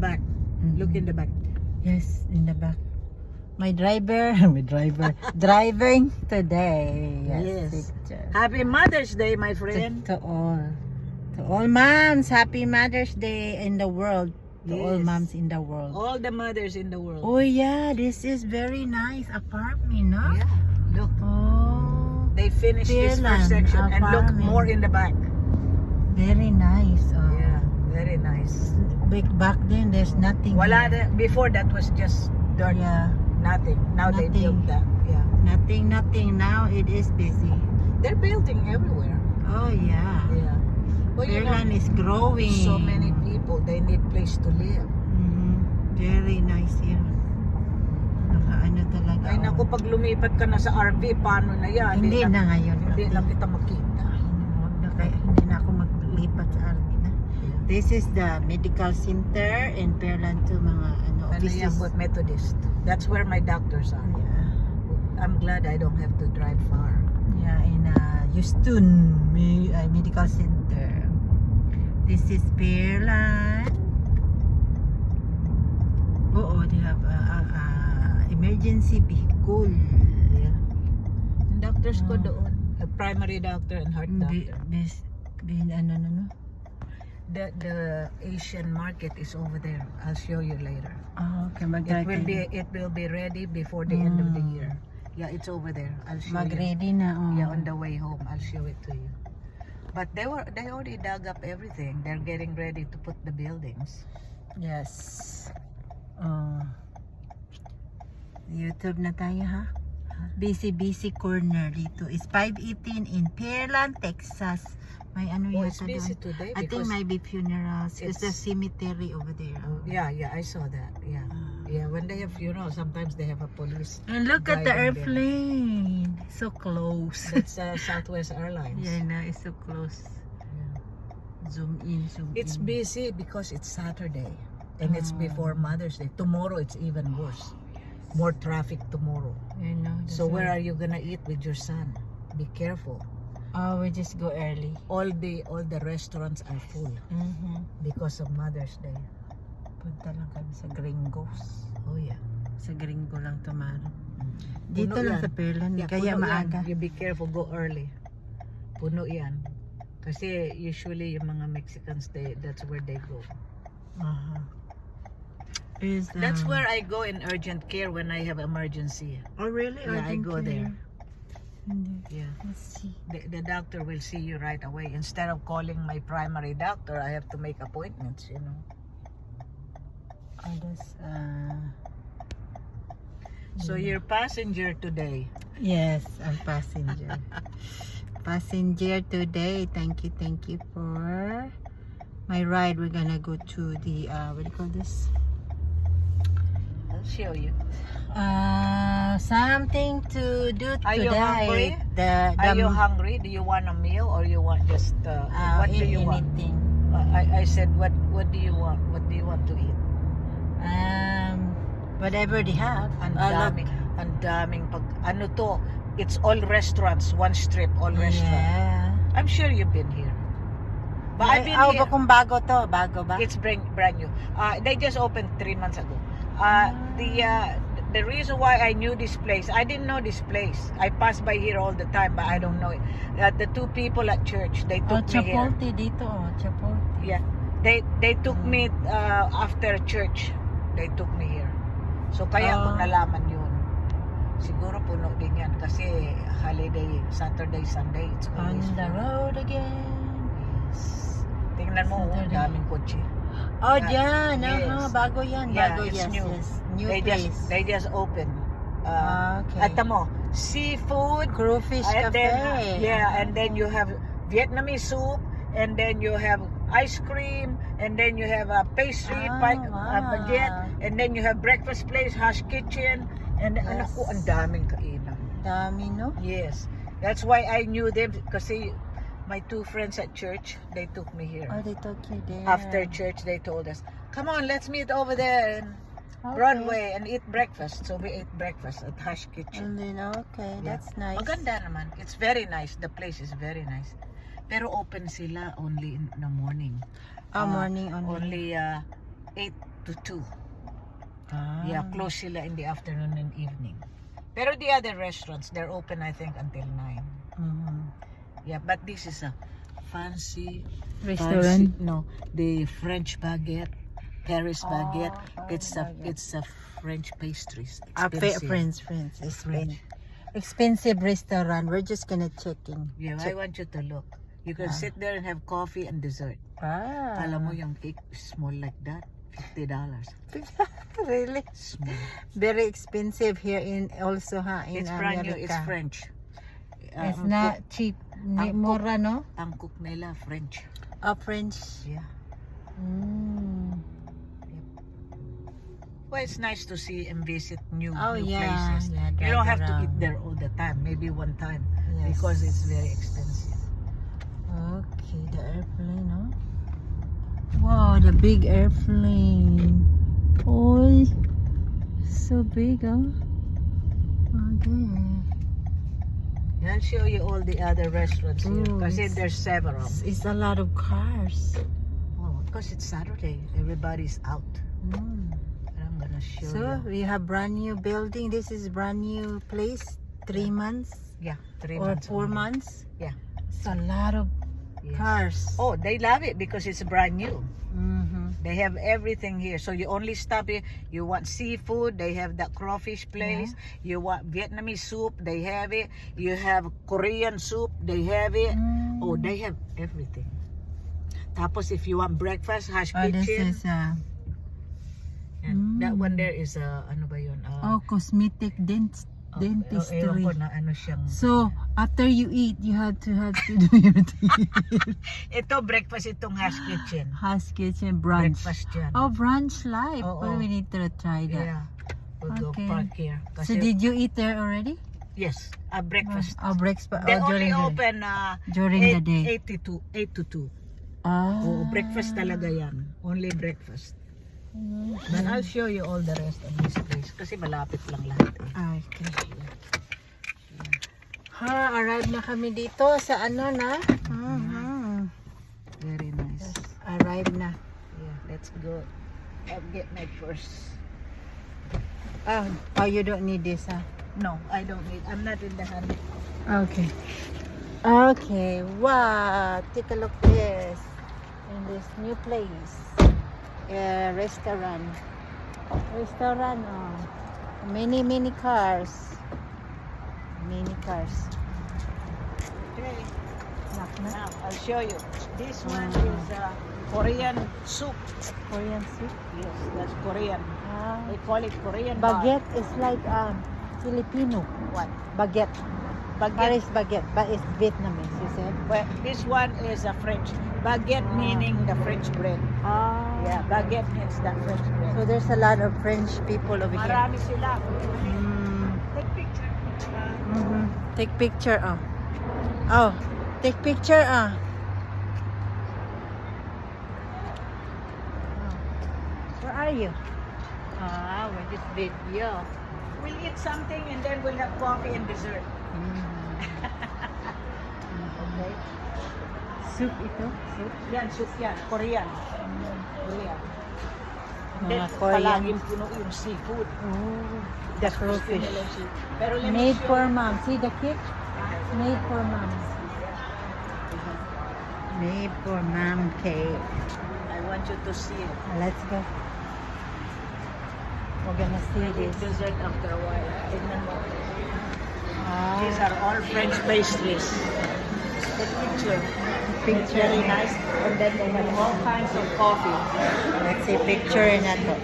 Back. Look in the back. Yes, in the back. My driver, driving today. Yes. Picture. Happy Mother's Day, my friend. To all moms, happy Mother's Day in the world. To all Yes. moms in the world. All the mothers in the world. Oh yeah, this is very nice apartment, no? Yeah. Look. Oh, They finished this Pearland first section and look apartment. more in the back. very nice. Oh. Yeah. Very nice. Back then, there's nothing. Wala here. before that was just dirt. Yeah, Nothing. Now they Nothing. built that. Yeah. nothing. Now it is busy. They're building everywhere. Oh yeah. Yeah. Well, you know, Pearland is growing. so many people, they need place to live. Very nice here. Nakaano talaga. Ay naku, pag lumipat ka na sa RV, paano na yan? Hindi na ngayon. Hindi na kita makita. Hindi na ako maglipat sa RV na. This is the medical center in Pearland to mga Ano yan offices. po, Methodist. That's where my doctors are. Yeah. I'm glad I don't have to drive far. Yeah, in Houston Medical Center. This is Pearland. Oo, they have emergency vehicle. Yeah. Yung doctors ko doon, a primary doctor and heart doctor. Ano. The Asian market is over there. I'll show you later. Okay, It will be ready before the end of the year. Yeah, it's over there. I'll show you. Mag-ready na. Oh. Yeah, on the way home, I'll show it to you. But they already dug up everything. They're getting ready to put the buildings. Yes. Oh. YouTube na tayo ha. Busy corner dito. It's 5:18 in Pearland, Texas. May ano Oh, yata it's busy doon. today I think because might be funerals. It's a it's- cemetery over there. yeah, I saw that. Yeah. Yeah, when they have funerals, sometimes they have a police. And look at the Driving there. airplane. So close. That's Southwest Airlines. Yeah, no, it's so close. Yeah. Zoom in. It's busy because it's Saturday and it's before Mother's Day. Tomorrow it's even worse. More traffic tomorrow. You know, So where are you gonna eat with your son? Be careful. Oh, we just go early. All the restaurants are full because of Mother's Day. Punta lang kami sa Gringos. Oh yeah. Sa Gringo lang tomorrow. Dito Puno lang yan. sa Pearland. Yeah, Kaya puno maaga. yan. You be careful, go early. Puno yan. Kasi usually yung mga Mexicans, that's where they go. That's where I go in urgent care when I have emergency. Oh really? Yeah, I go there. Hindi. Yeah. Let's see. The doctor will see you right away. Instead of calling my primary doctor, I have to make appointments, you know. Oh, that's, So you're passenger today. yes, I'm passenger. Passenger today. Thank you for my ride. We're gonna go to the what do you call this? I'll show you. Something to do Are today. you hungry? Are you hungry? Do you want a meal or you want just what do you want? anything. I said what do you want? What do you want to eat? Whatever they have. Ang daming pag ano to, it's all restaurants, one strip, all restaurants. Yeah. I'm sure you've been here. But I've been here. Kung bago to, bago ba? It's brand new. They just opened 3 months ago. The reason why I knew this place, I didn't know this place. I pass by here all the time, but I don't know it. The two people at church, they took me here. Chipotle dito. Chipotle. Yeah, they took me after church. They took me here. So kaya kung nalaman yun, siguro puno din yan kasi holiday, Saturday, Sunday, it's On always the full. road again. Yes. Tingnan mo, Saturday. daming kotse. Oh, Yeah, dyan. yes. Bago yan. Yeah, Bago, it's yes, new. yes. New They place. just opened. Okay. At mo, seafood, Crowfish and Cafe. and then you have Vietnamese soup, and then you have ice cream, and then you have a pastry, baguette, and then you have breakfast place, Hush Kitchen, and anak ko, ang daming kainan. Dami, no? Yes, that's why I knew them kasi my two friends at church, they took me here. Oh, they took you there. After church, they told us, "Come on, let's meet over there in Broadway and eat breakfast." So we ate breakfast at Hush Kitchen. And then, okay, Yeah. that's nice. Maganda naman. It's very nice. The place is very nice. Pero open sila only in the morning. Morning only. Only 8 to 2. Ah. Yeah, close sila in the afternoon and evening. Pero the other restaurants, they're open I think until 9. Mhm. Yeah, but this is a fancy Restaurant. no, the French baguette, Paris baguette. Paris baguette. It's a French pastries. Friends. It's expensive restaurant. We're just gonna check in. Yeah, I want you to look. You can sit there and have coffee and dessert. Ah. Alam mo yung cake small like that, $50. Really? Small. Very expensive here in also in It's brand new. America. It's French. It's Ang not cheap. ang Mura, no? Ang cook nila French. French. Yeah. Mm. Well, it's nice to see and visit new Oh, new yeah. places. Yeah, You don't drive have to eat around. there all the time. Maybe one time Yes. because it's very expensive. Okay, the airplane, no? Wow, the big airplane. Oh, so big, huh? Okay. I'll show you all the other restaurants here. Ooh, Kasi it's- there's several. It's a lot of cars. Oh, because it's Saturday. Everybody's out. Mm. I'm gonna show So you. we have brand new building. This is brand new place. 3 months Yeah, 3 or months. 4 only. months. Yeah. It's a lot of Yes. cars. Oh, they love it because it's brand new. Mm-hmm. They have everything here. So you only stop here. You want seafood, they have that crawfish place. You want Vietnamese soup, they have it. You have Korean soup, they have it. Mm. Oh, they have everything. Tapos if you want breakfast, hash Oh, this kitchen. is And that one there is ano ba yun? cosmetic dentistry. Ewan ko na ano siyang. So after you eat, you have to do your teeth. Ito breakfast, itong hash kitchen. House kitchen brunch. Breakfast dyan. Oh, brunch life. Oo. Well, we need to try that. Yeah. We'll go Okay. park here. So did you eat there already? Yes, breakfast. Oh, breakfast. They Oh, only during the open during the day. 8 to 2. Ah. Oo, breakfast talaga yan. Only breakfast. But I'll show you all the rest of this place kasi malapit lang lahat. Okay. Arrive na kami dito sa ano na? Very nice. Arrive na. Yeah, let's go. I'll get my purse. Oh, you don't need this, huh? No, I don't need. I'm not in the hurry. Okay. Okay. Wow. Take a look this. In this new place. Restaurant. Restaurant. Oh. Many cars. Many cars. Okay. Knock na. Now, I'll show you. This one is Korean soup. Korean soup. Yes, that's Korean. Ah. They call it Korean Baguette is like Filipino. What? Baguette. Baguette. Paris baguette, but it's Vietnamese, you said? Well, this one is a French. Baguette meaning the French bread. Ah. Yeah, baguette means the French bread. So there's a lot of French people over here. Marami sila. Mm. Take picture. Take picture, Oh, take picture, Where are you? We're just video. We'll eat something and then we'll have coffee and dessert. Okay? Soup ito? Soup? Yan, soup yan. Korean. Korean. And then, Mga Korean. palaging puno yung seafood. Oh, the crawfish. Pero let me Made show for you. mom. See the cake? Made for mom. Made for mom cake. I want you to see it. Let's go. We're gonna see We'll eat this. dessert after a while. Tignan mo. These Ah, are all French pastries. The picture. It's very nice. And then they have all kinds of coffee. let's see picture na to.